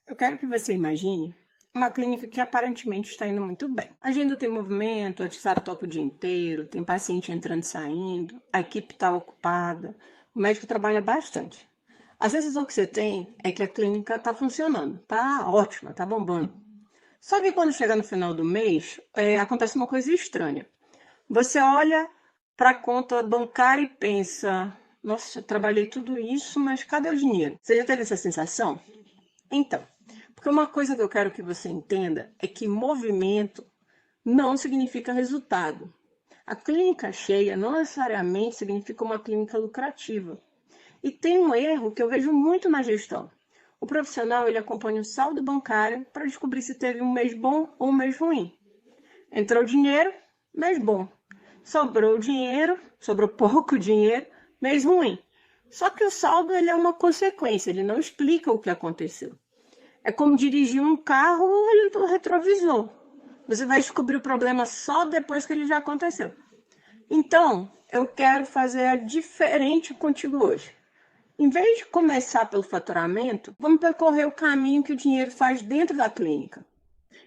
Eu quero que você imagine uma clínica que aparentemente está indo muito bem. A agenda tem movimento, a WhatsApp toca o dia inteiro, tem paciente entrando e saindo, a equipe está ocupada, o médico trabalha bastante. A sensação que você tem é que a clínica está funcionando, está ótima, está bombando. Só que quando chega no final do mês, acontece uma coisa estranha. Você olha para a conta bancária e pensa: nossa, eu trabalhei tudo isso, mas cadê o dinheiro? Você já teve essa sensação? Então, porque uma coisa que eu quero que você entenda é que movimento não significa resultado. A clínica cheia não necessariamente significa uma clínica lucrativa. E tem um erro que eu vejo muito na gestão. O profissional ele acompanha o saldo bancário para descobrir se teve um mês bom ou um mês ruim. Entrou dinheiro, mês bom. Sobrou dinheiro, sobrou pouco dinheiro, mês ruim. Só que o saldo ele é uma consequência, ele não explica o que aconteceu. É como dirigir um carro olhando pelo retrovisor. Você vai descobrir o problema só depois que ele já aconteceu. Então, eu quero fazer diferente contigo hoje. Em vez de começar pelo faturamento, vamos percorrer o caminho que o dinheiro faz dentro da clínica.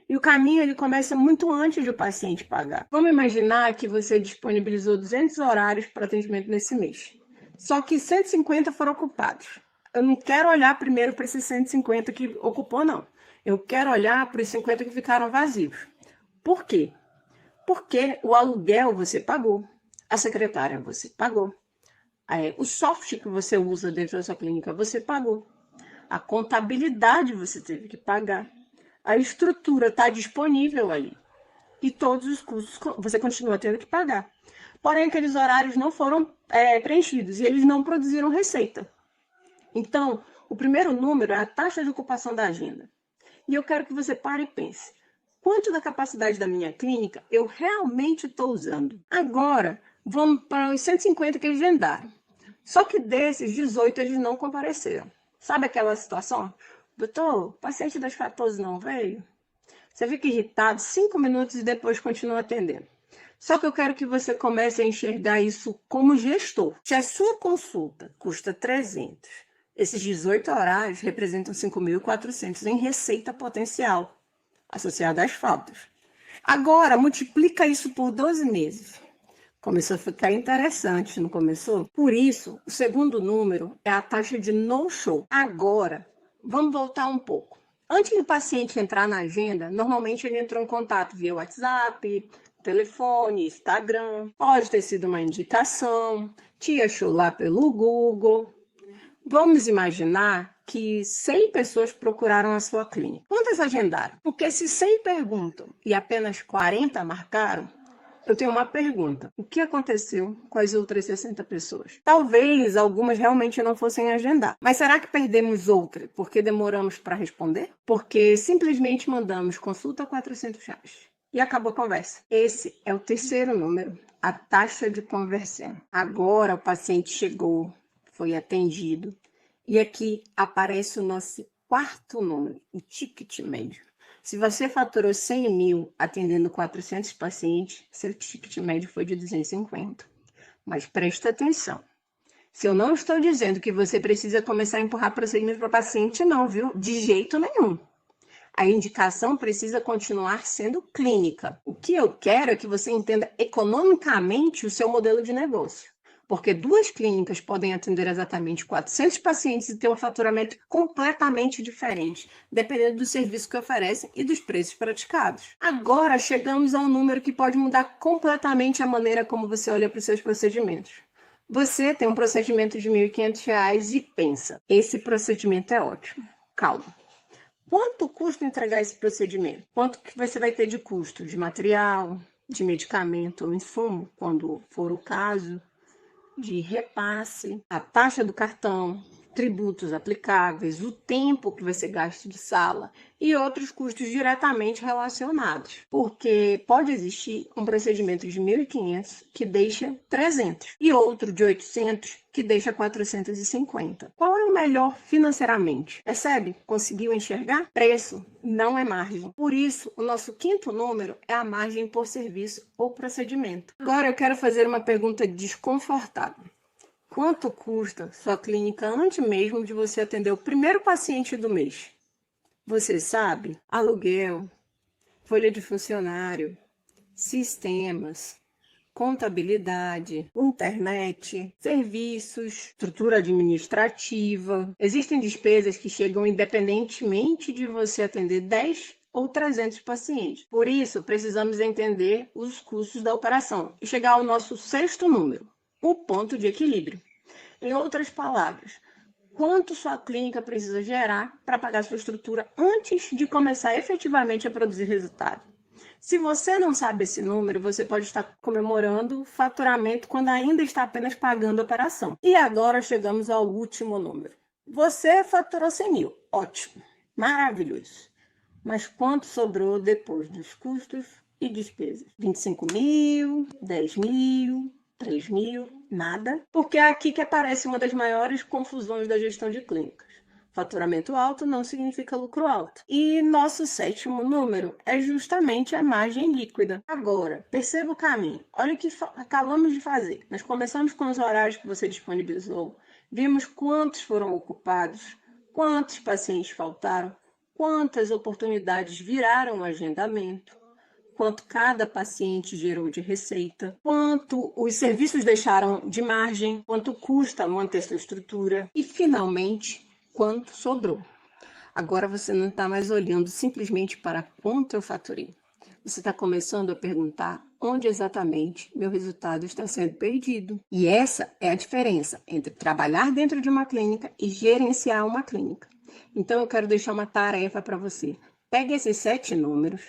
E o caminho ele começa muito antes do paciente pagar. Vamos imaginar que você disponibilizou 200 horários para atendimento nesse mês. Só que 150 foram ocupados. Eu não quero olhar primeiro para esses 150 que ocupou, não. Eu quero olhar para os 50 que ficaram vazios. Por quê? Porque o aluguel você pagou, a secretária você pagou, o software que você usa dentro da sua clínica você pagou, a contabilidade você teve que pagar, a estrutura está disponível ali e todos os custos você continua tendo que pagar. Porém, aqueles horários não foram preenchidos e eles não produziram receita. Então, o primeiro número é a taxa de ocupação da agenda. E eu quero que você pare e pense: quanto da capacidade da minha clínica eu realmente estou usando? Agora, vamos para os 150 que eles vendaram. Só que desses, 18 eles não compareceram. Sabe aquela situação? Doutor, o paciente das 14 não veio? Você fica irritado 5 minutos e depois continua atendendo. Só que eu quero que você comece a enxergar isso como gestor. Se a sua consulta custa 300, esses 18 horários representam 5.400 em receita potencial, associada às faltas. Agora, multiplica isso por 12 meses. Começou a ficar interessante, não começou? Por isso, o segundo número é a taxa de no-show. Agora, vamos voltar um pouco. Antes do paciente entrar na agenda, normalmente ele entrou em contato via WhatsApp, telefone, Instagram. Pode ter sido uma indicação, te achou lá pelo Google. Vamos imaginar que 100 pessoas procuraram a sua clínica. Quantas agendaram? Porque se 100 perguntam e apenas 40 marcaram, eu tenho uma pergunta: o que aconteceu com as outras 60 pessoas? Talvez algumas realmente não fossem agendar. Mas será que perdemos outra porque demoramos para responder? Porque simplesmente mandamos consulta a R$ 400 e acabou a conversa. Esse é o terceiro número, a taxa de conversão. Agora o paciente chegou, foi atendido e aqui aparece o nosso quarto número, o ticket médio. Se você faturou 100 mil atendendo 400 pacientes, seu ticket médio foi de 250. Mas presta atenção. Se eu não estou dizendo que você precisa começar a empurrar procedimento para paciente, não, viu? De jeito nenhum. A indicação precisa continuar sendo clínica. O que eu quero é que você entenda economicamente o seu modelo de negócio. Porque duas clínicas podem atender exatamente 400 pacientes e ter um faturamento completamente diferente, dependendo do serviço que oferecem e dos preços praticados. Agora chegamos a um número que pode mudar completamente a maneira como você olha para os seus procedimentos. Você tem um procedimento de R$ 1.500 e pensa: esse procedimento é ótimo. Calma. Quanto custa entregar esse procedimento? Quanto que você vai ter de custo de material, de medicamento ou insumo, quando for o caso, de repasse, a taxa do cartão, tributos aplicáveis, o tempo que você gasta de sala e outros custos diretamente relacionados. Porque pode existir um procedimento de 1.500 que deixa 300 e outro de 800 que deixa 450. Qual é o melhor financeiramente? Percebe? Conseguiu enxergar? Preço não é margem. Por isso, o nosso quinto número é a margem por serviço ou procedimento. Agora eu quero fazer uma pergunta desconfortável. Quanto custa sua clínica antes mesmo de você atender o primeiro paciente do mês? Você sabe? Aluguel, folha de funcionário, sistemas, contabilidade, internet, serviços, estrutura administrativa. Existem despesas que chegam independentemente de você atender 10 ou 300 pacientes. Por isso, precisamos entender os custos da operação e chegar ao nosso sexto número, o ponto de equilíbrio. Em outras palavras, quanto sua clínica precisa gerar para pagar sua estrutura antes de começar efetivamente a produzir resultado. Se você não sabe esse número, você pode estar comemorando o faturamento quando ainda está apenas pagando a operação. E agora chegamos ao último número. Você faturou 100 mil. Ótimo. Maravilhoso. Mas quanto sobrou depois dos custos e despesas? 25 mil, 10 mil, 3 mil, nada. Porque é aqui que aparece uma das maiores confusões da gestão de clínicas. Faturamento alto não significa lucro alto. E nosso sétimo número é justamente a margem líquida. Agora, perceba o caminho. Olha o que acabamos de fazer. Nós começamos com os horários que você disponibilizou, vimos quantos foram ocupados, quantos pacientes faltaram, quantas oportunidades viraram um agendamento, quanto cada paciente gerou de receita, quanto os serviços deixaram de margem, quanto custa manter sua estrutura e, finalmente, quanto sobrou. Agora você não está mais olhando simplesmente para quanto eu faturei. Você está começando a perguntar onde exatamente meu resultado está sendo perdido. E essa é a diferença entre trabalhar dentro de uma clínica e gerenciar uma clínica. Então eu quero deixar uma tarefa para você. Pegue esses 7 números: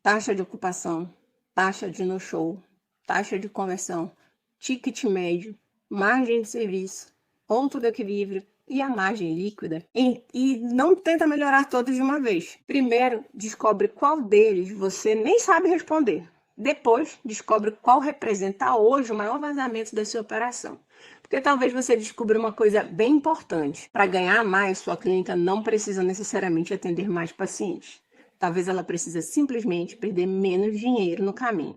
taxa de ocupação, taxa de no-show, taxa de conversão, ticket médio, margem de serviço, ponto de equilíbrio e a margem líquida, e não tenta melhorar todos de uma vez. Primeiro, descobre qual deles você nem sabe responder. Depois, descobre qual representa hoje o maior vazamento da sua operação. Porque talvez você descubra uma coisa bem importante. Para ganhar mais, sua clínica não precisa necessariamente atender mais pacientes. Talvez ela precise simplesmente perder menos dinheiro no caminho.